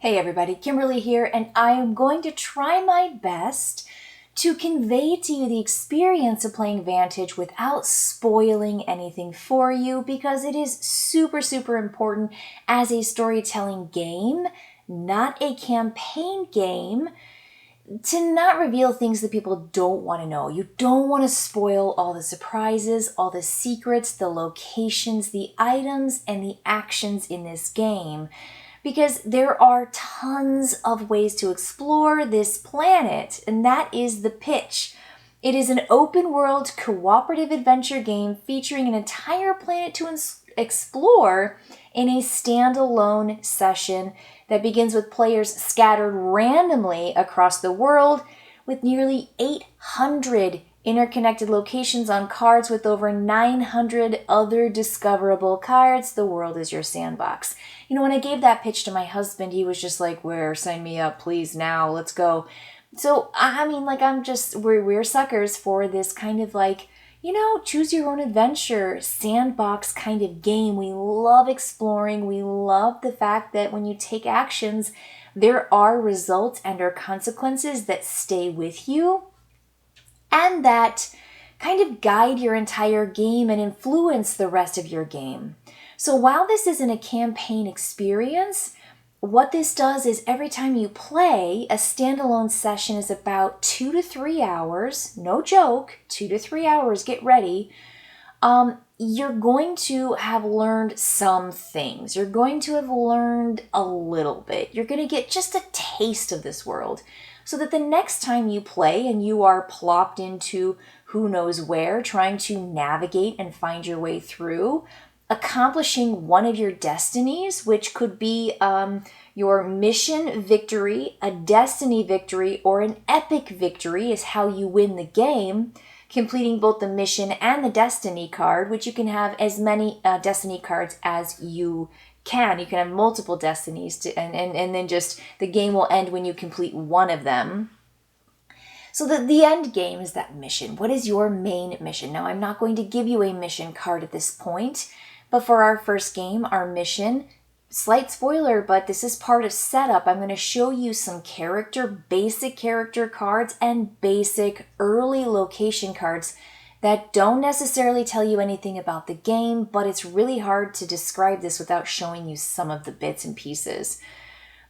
Hey everybody, Kimberly here, and I am going to try my best to convey to you the experience of playing Vantage without spoiling anything for you, because it is super important as a storytelling game, not a campaign game, to not reveal things that people don't want to know. You don't want to spoil all the surprises, all the secrets, the locations, the items, and the actions in this game, because there are tons of ways to explore this planet, and that is the pitch. It is an open world cooperative adventure game featuring an entire planet to explore in a standalone session that begins with players scattered randomly across the world with nearly 800 interconnected locations on cards with over 900 other discoverable cards. The world is your sandbox. You know, when I gave that pitch to my husband, he was just like, "Where? Sign me up, please, now, let's go." So, I mean, like, we're suckers for this kind of like, choose your own adventure, sandbox kind of game. We love exploring. We love the fact that when you take actions, there are results and or consequences that stay with you and that kind of guide your entire game and influence the rest of your game. So while this isn't a campaign experience, what this does is every time you play, a standalone session is about 2 to 3 hours, no joke, 2 to 3 hours, get ready. You're going to have learned some things. You're going to have learned a little bit. You're going to get just a taste of this world, so that the next time you play and you are plopped into who knows where, trying to navigate and find your way through, accomplishing one of your destinies, which could be your mission victory, a destiny victory, or an epic victory is how you win the game, completing both the mission and the destiny card, which you can have as many destiny cards as you can. You can have multiple destinies and then just the game will end when you complete one of them. So the end game is that mission. What is your main mission? Now, I'm not going to give you a mission card at this point, but for our first game, our mission, slight spoiler, but this is part of setup. I'm going to show you some basic character cards and basic early location cards that don't necessarily tell you anything about the game, but it's really hard to describe this without showing you some of the bits and pieces.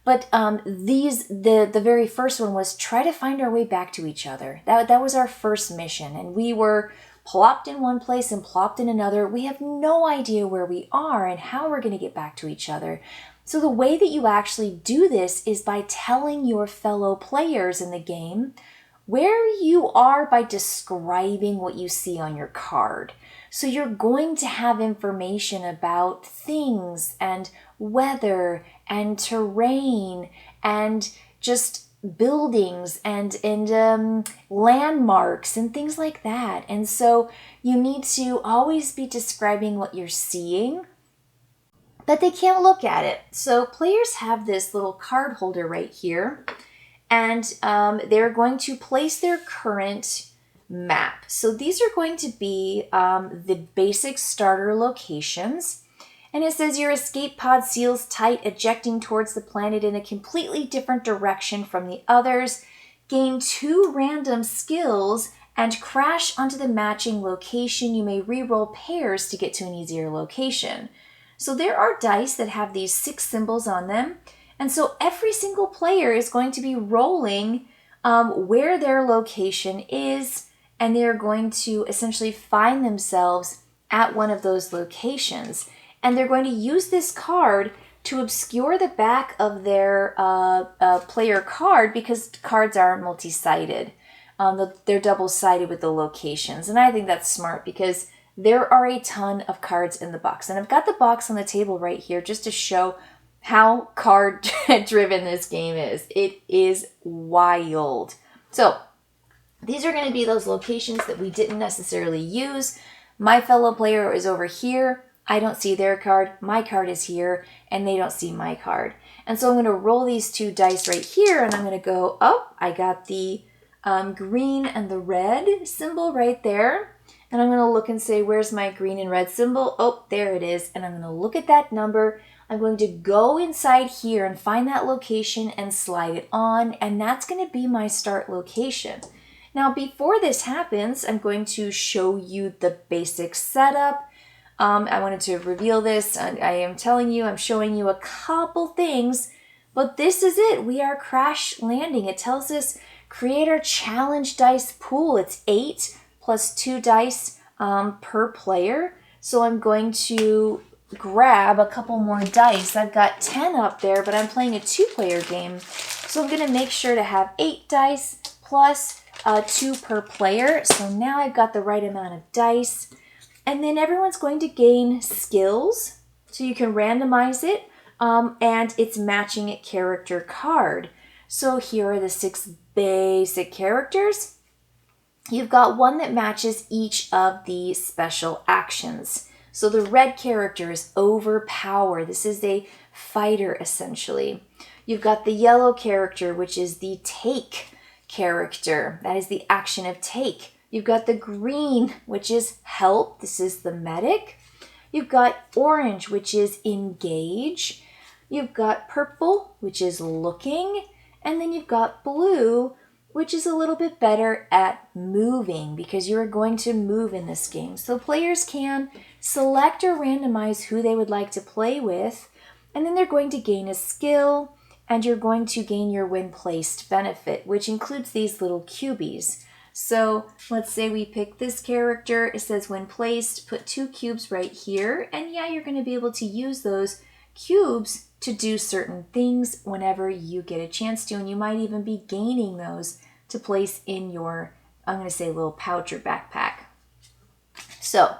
But the very first one was try to find our way back to each other. That was our first mission, and we were plopped in one place and plopped in another. We have no idea where we are and how we're going to get back to each other. So the way that you actually do this is by telling your fellow players in the game where you are by describing what you see on your card. So you're going to have information about things and weather and terrain and just buildings and landmarks and things like that. And so you need to always be describing what you're seeing, but they can't look at it. So players have this little card holder right here, and they're going to place their current map. So these are going to be the basic starter locations. And it says your escape pod seals tight, ejecting towards the planet in a completely different direction from the others. Gain 2 random skills and crash onto the matching location. You may re-roll pairs to get to an easier location. So there are dice that have these 6 symbols on them. And so every single player is going to be rolling where their location is, and they're going to essentially find themselves at one of those locations. And they're going to use this card to obscure the back of their player card, because cards are multi-sided. They're double-sided with the locations. And I think that's smart because there are a ton of cards in the box. And I've got the box on the table right here just to show how card-driven this game is. It is wild. So these are going to be those locations that we didn't necessarily use. My fellow player is over here. I don't see their card. My card is here, and they don't see my card. And so I'm going to roll these 2 dice right here, and I'm going to go, oh, I got the green and the red symbol right there. And I'm going to look and say, where's my green and red symbol? Oh, there it is. And I'm going to look at that number. I'm going to go inside here and find that location and slide it on, and that's going to be my start location. Now, before this happens, I'm going to show you the basic setup. I wanted to reveal this. I am telling you, I'm showing you a couple things, but this is it. We are crash landing. It tells us create our challenge dice pool. It's 8 plus 2 dice per player. So I'm going to grab a couple more dice. I've got 10 up there, but I'm playing a 2-player game. So I'm going to make sure to have 8 dice plus 2 per player. So now I've got the right amount of dice. And then everyone's going to gain skills. So you can randomize it. And it's matching a character card. So here are the 6 basic characters. You've got one that matches each of the special actions. So the red character is overpower. This is a fighter, essentially. You've got the yellow character, which is the take character. That is the action of take. You've got the green, which is help. This is the medic. You've got orange, which is engage. You've got purple, which is looking. And then you've got blue, which is a little bit better at moving because you're going to move in this game. So players can select or randomize who they would like to play with, and then they're going to gain a skill, and you're going to gain your when placed benefit, which includes these little cubies. So let's say we pick this character. It says when placed, put 2 cubes right here, and yeah, you're going to be able to use those cubes to do certain things whenever you get a chance to, and you might even be gaining those to place in your, I'm going to say, little pouch or backpack. So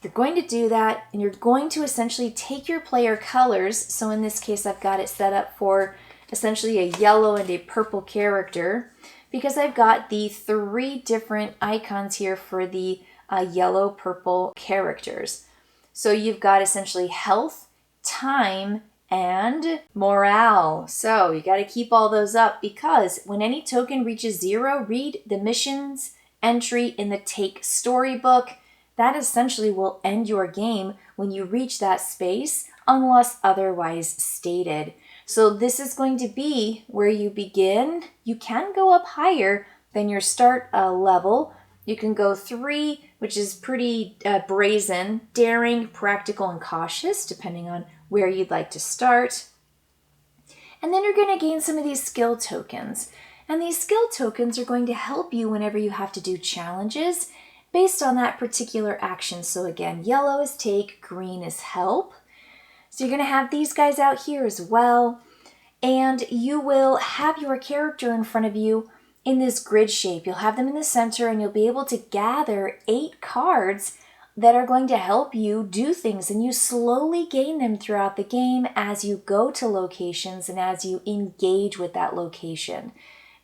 you're going to do that, and you're going to essentially take your player colors. So in this case, I've got it set up for essentially a yellow and a purple character because I've got the 3 different icons here for the yellow, purple characters. So you've got essentially health, time, and morale. So you got to keep all those up because when any token reaches 0, read the missions entry in the take storybook. That essentially will end your game when you reach that space unless otherwise stated. So this is going to be where you begin. You can go up higher than your start level. You can go 3, which is pretty brazen, daring, practical, and cautious, depending on where you'd like to start. And then you're going to gain some of these skill tokens. And these skill tokens are going to help you whenever you have to do challenges based on that particular action. So again, yellow is take, green is help. So you're going to have these guys out here as well. And you will have your character in front of you in this grid shape. You'll have them in the center, and you'll be able to gather 8 cards that are going to help you do things, and you slowly gain them throughout the game as you go to locations and as you engage with that location.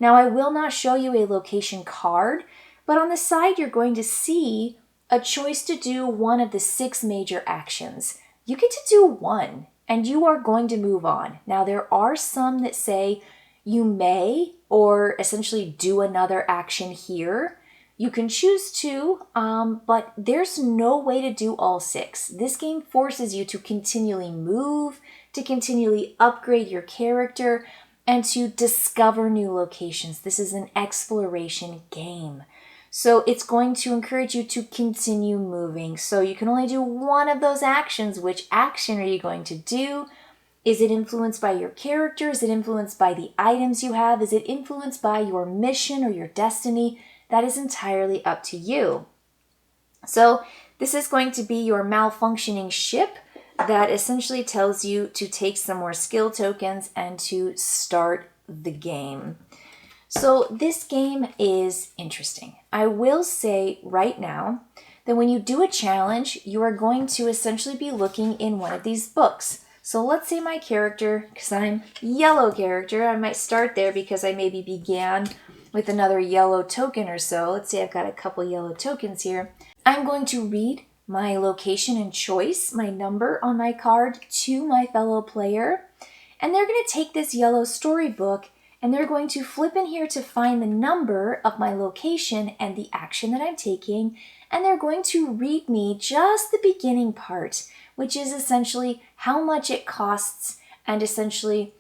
Now, I will not show you a location card, but on the side you're going to see a choice to do one of the 6 major actions. You get to do one, and you are going to move on. Now, there are some that say you may, or essentially do another action here. You can choose to, but there's no way to do all 6. This game forces you to continually move, to continually upgrade your character, and to discover new locations. This is an exploration game. So it's going to encourage you to continue moving. So you can only do one of those actions. Which action are you going to do? Is it influenced by your character? Is it influenced by the items you have? Is it influenced by your mission or your destiny? That is entirely up to you. So this is going to be your malfunctioning ship that essentially tells you to take some more skill tokens and to start the game. So this game is interesting. I will say right now that when you do a challenge, you are going to essentially be looking in one of these books. So let's say my character, because I'm yellow character, I might start there because I maybe began with another yellow token or so. Let's say I've got a couple yellow tokens here. I'm going to read my location and choice, my number on my card, to my fellow player. And they're going to take this yellow storybook and they're going to flip in here to find the number of my location and the action that I'm taking, and they're going to read me just the beginning part, which is essentially how much it costs and essentially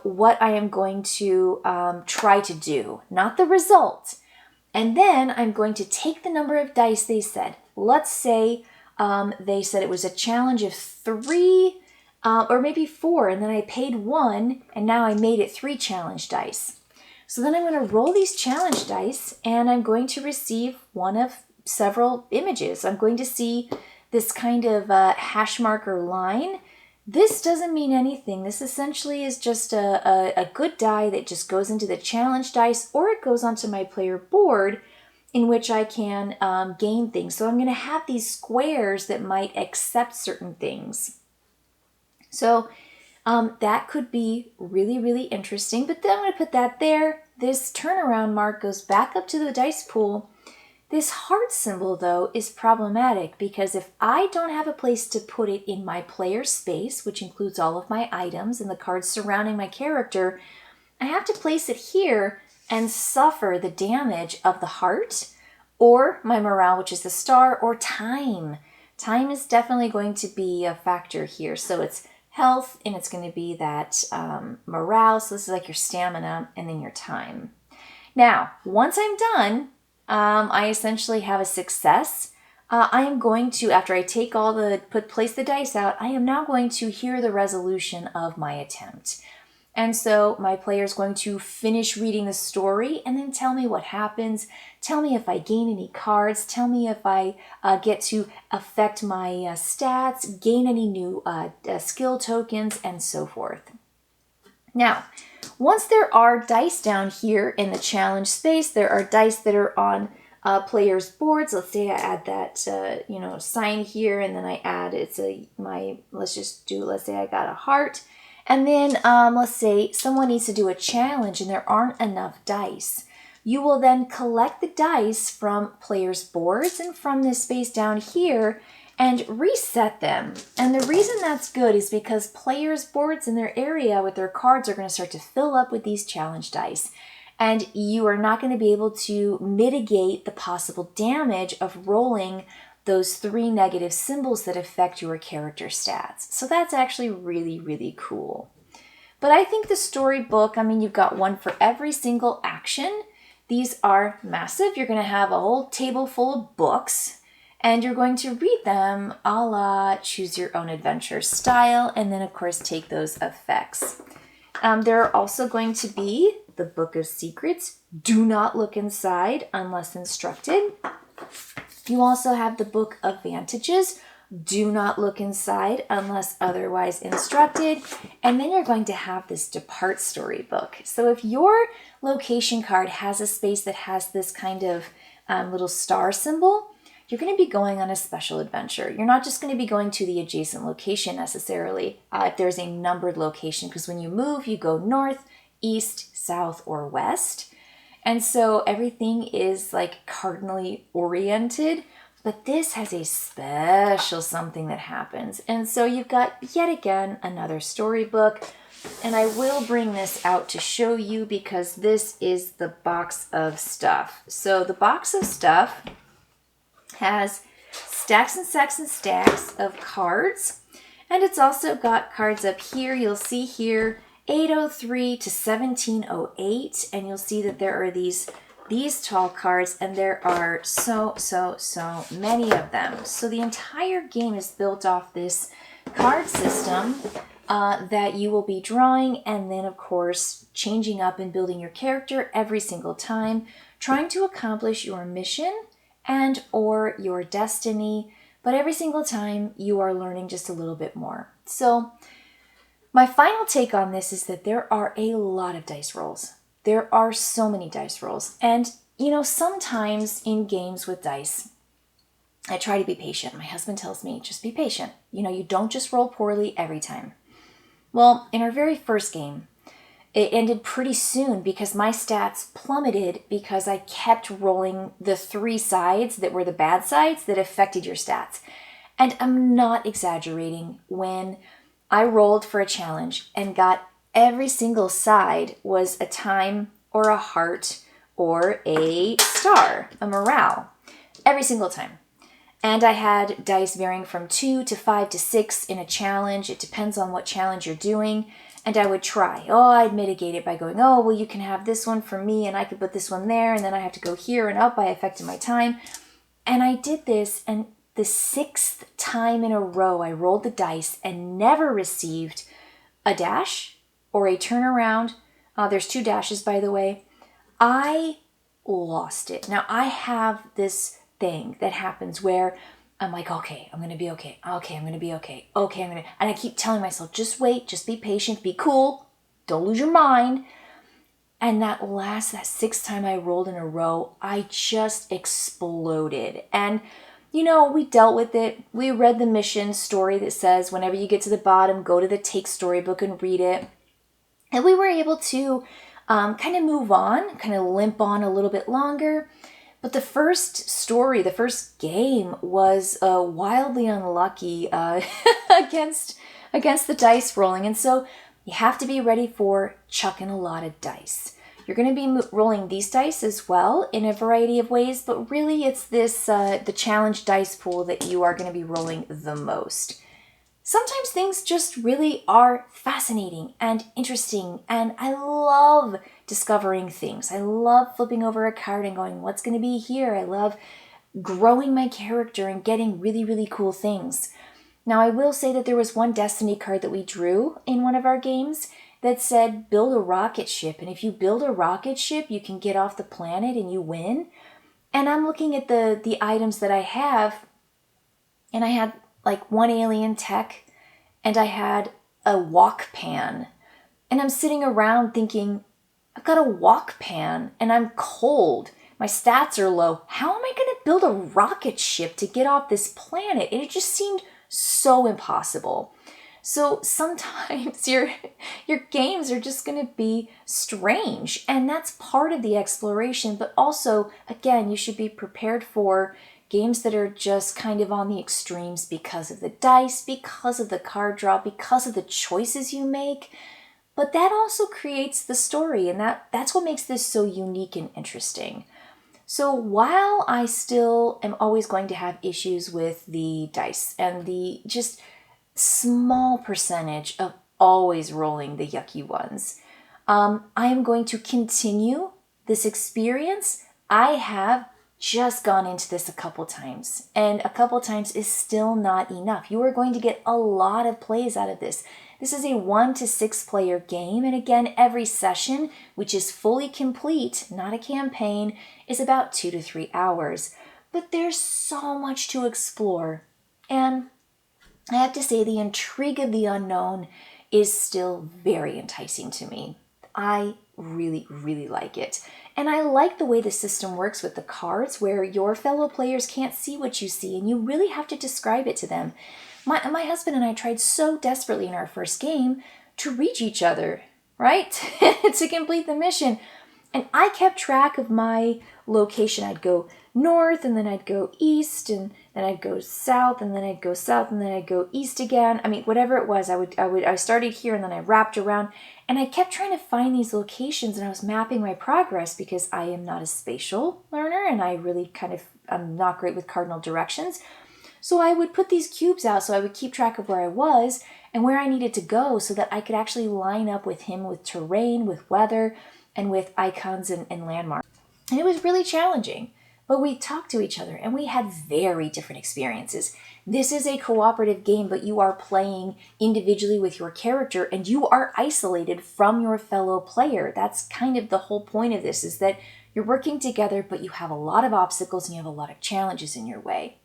what I am going to try to do, not the result. And then I'm going to take the number of dice they said. Let's say they said it was a challenge of 3 or maybe 4, and then I paid 1, and now I made it 3 challenge dice. So then I'm going to roll these challenge dice, and I'm going to receive one of several images. I'm going to see this kind of hash marker line. This doesn't mean anything. This essentially is just a good die that just goes into the challenge dice, or it goes onto my player board in which I can gain things. So I'm going to have these squares that might accept certain things. So that could be really, really interesting. But then I'm going to put that there. This turnaround mark goes back up to the dice pool. This heart symbol, though, is problematic because if I don't have a place to put it in my player space, which includes all of my items and the cards surrounding my character, I have to place it here and suffer the damage of the heart or my morale, which is the star, or time. Time is definitely going to be a factor here. So it's health, and it's going to be that morale. So this is like your stamina and then your time. Now, once I'm done, I essentially have a success. I am going to, after I take all place the dice out, I am now going to hear the resolution of my attempt. And so my player is going to finish reading the story and then tell me what happens. Tell me if I gain any cards. Tell me if I get to affect my stats, gain any new skill tokens, and so forth. Now, once there are dice down here in the challenge space, there are dice that are on players' boards. Let's say I add that, sign here, and then I add, let's say I got a heart. And then let's say someone needs to do a challenge and there aren't enough dice. You will then collect the dice from players' boards and from this space down here and reset them. And the reason that's good is because players' boards in their area with their cards are going to start to fill up with these challenge dice. And you are not going to be able to mitigate the possible damage of rolling those 3 negative symbols that affect your character stats. So that's actually really, really cool. But I think the storybook, you've got one for every single action. These are massive. You're going to have a whole table full of books, and you're going to read them a la choose your own adventure style, and then of course take those effects. There are also going to be the Book of Secrets. Do not look inside unless instructed. You also have the Book of Vantages. Do not look inside unless otherwise instructed. And then you're going to have this Depart storybook. So if your location card has a space that has this kind of little star symbol, you're going to be going on a special adventure. You're not just going to be going to the adjacent location necessarily if there's a numbered location, because when you move, you go north, east, south, or west. And so everything is like cardinally oriented, but this has a special something that happens. And so you've got yet again another storybook, and I will bring this out to show you because this is the box of stuff. So the box of stuff has stacks and stacks and stacks of cards, and it's also got cards up here. You'll see here 803 to 1708, and you'll see that there are these tall cards, and there are so many of them. So the entire game is built off this card system that you will be drawing and then of course changing up and building your character every single time, trying to accomplish your mission and or your destiny, but every single time you are learning just a little bit more. So my final take on this is that there are a lot of dice rolls. There are so many dice rolls. And, sometimes in games with dice, I try to be patient. My husband tells me, just be patient. You don't just roll poorly every time. Well, in our very first game, it ended pretty soon because my stats plummeted because I kept rolling the 3 sides that were the bad sides that affected your stats. And I'm not exaggerating when I rolled for a challenge and got every single side was a time or a heart or a star, a morale, every single time. And I had dice varying from 2 to 5 to 6 in a challenge. It depends on what challenge you're doing. And I would try. Oh, I'd mitigate it by going, oh, well, you can have this one for me, and I could put this one there, and then I have to go here and up by affecting my time. And I did this, and the 6th time in a row, I rolled the dice and never received a dash or a turnaround. There's 2 dashes, by the way. I lost it. Now, I have this thing that happens where I'm like, okay, I'm going to be okay. Okay, I'm going to be okay. Okay, I'm going to... And I keep telling myself, just wait, just be patient, be cool. Don't lose your mind. And that 6th time I rolled in a row, I just exploded. And, you know, we dealt with it. We read the mission story that says whenever you get to the bottom, go to the take storybook and read it. And we were able to kind of move on, kind of limp on a little bit longer. But the first story, the first game was wildly unlucky against the dice rolling. And so you have to be ready for chucking a lot of dice. You're going to be rolling these dice as well in a variety of ways, but really it's this the challenge dice pool that you are going to be rolling the most. Sometimes things just really are fascinating and interesting, and I love discovering things. I love flipping over a card and going, what's going to be here? I love growing my character and getting really, really cool things. Now, I will say that there was one Destiny card that we drew in one of our games that said, build a rocket ship, and if you build a rocket ship, you can get off the planet and you win. And I'm looking at the items that I have, and I had like one alien tech, and I had a wok pan. And I'm sitting around thinking, I've got a wok pan, and I'm cold. My stats are low. How am I going to build a rocket ship to get off this planet? And it just seemed so impossible. So sometimes your games are just going to be strange, and that's part of the exploration. But also, again, you should be prepared for games that are just kind of on the extremes because of the dice, because of the card draw, because of the choices you make. But that also creates the story, and that's what makes this so unique and interesting. So while I still am always going to have issues with the dice and the just small percentage of always rolling the yucky ones, I am going to continue this experience. I have just gone into this a couple times, and a couple times is still not enough. You are going to get a lot of plays out of this. This is a 1 to 6 player game, and again, every session, which is fully complete, not a campaign, is about 2 to 3 hours. But there's so much to explore, and I have to say the intrigue of the unknown is still very enticing to me. I really, really like it. And I like the way the system works with the cards, where your fellow players can't see what you see, and you really have to describe it to them. My husband and I tried so desperately in our first game to reach each other, right? To complete the mission. And I kept track of my location. I'd go north, and then I'd go east, and then I'd go south, and then I'd go south, and then I'd go east again. I mean, whatever it was, I started here, and then I wrapped around, and I kept trying to find these locations, and I was mapping my progress because I am not a spatial learner, and I really I'm not great with cardinal directions. So I would put these cubes out so I would keep track of where I was and where I needed to go so that I could actually line up with him with terrain, with weather, and with icons and landmarks. And it was really challenging, but we talked to each other and we had very different experiences. This is a cooperative game, but you are playing individually with your character and you are isolated from your fellow player. That's kind of the whole point of this, is that you're working together, but you have a lot of obstacles and you have a lot of challenges in your way.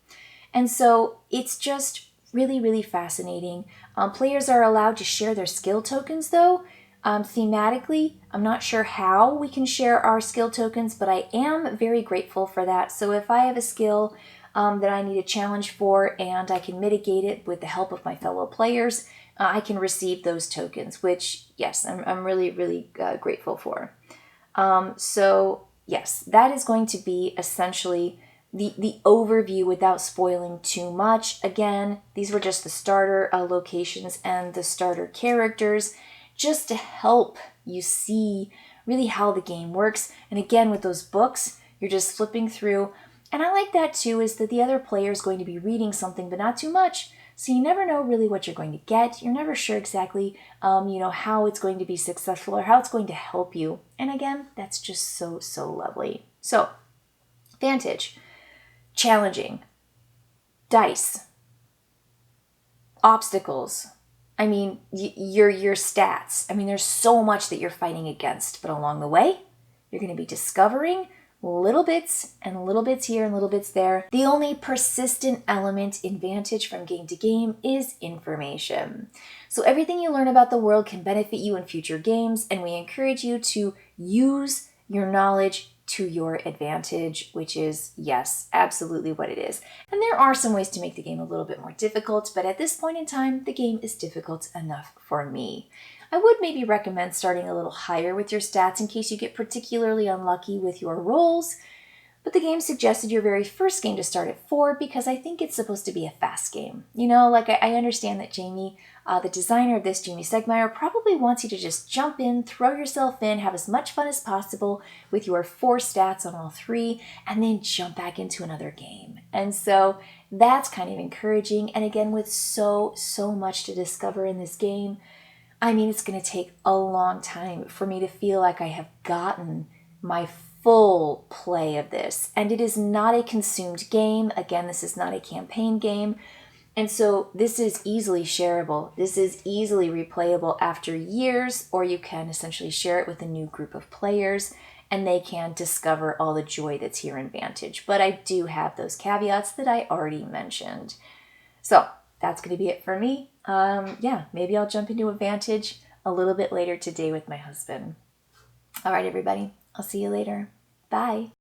And so it's just really, really fascinating. Players are allowed to share their skill tokens, though. Thematically, I'm not sure how we can share our skill tokens, but I am very grateful for that. So if I have a skill that I need a challenge for and I can mitigate it with the help of my fellow players, I can receive those tokens, which, yes, I'm really, really grateful for. So, yes, that is going to be essentially the overview without spoiling too much. Again, these were just the starter locations and the starter characters. just to help you see really how the game works. And again, with those books, you're just flipping through. And I like that too, is that the other player is going to be reading something, but not too much. So you never know really what you're going to get. You're never sure exactly, how it's going to be successful or how it's going to help you. And again, that's just so, so lovely. So, Vantage, challenging, dice, obstacles. I mean, your stats. I mean, there's so much that you're fighting against, but along the way, you're going to be discovering little bits and little bits here and little bits there. The only persistent element in Vantage from game to game is information. So everything you learn about the world can benefit you in future games, and we encourage you to use your knowledge to your advantage, which is, yes, absolutely what it is. And there are some ways to make the game a little bit more difficult, but at this point in time, the game is difficult enough for me. I would maybe recommend starting a little higher with your stats in case you get particularly unlucky with your rolls, but the game suggested your very first game to start at 4 because I think it's supposed to be a fast game. I understand that Jamie, the designer of this, Jamie Stonemaier, probably wants you to just jump in, throw yourself in, have as much fun as possible with your 4 stats on all 3, and then jump back into another game. And so that's kind of encouraging. And again, with so much to discover in this game, I mean, it's going to take a long time for me to feel like I have gotten my full play of this. And it is not a consumed game. Again, this is not a campaign game. And so this is easily shareable. This is easily replayable after years, or you can essentially share it with a new group of players and they can discover all the joy that's here in Vantage. But I do have those caveats that I already mentioned. So that's going to be it for me. Maybe I'll jump into a Vantage a little bit later today with my husband. All right, everybody. I'll see you later. Bye.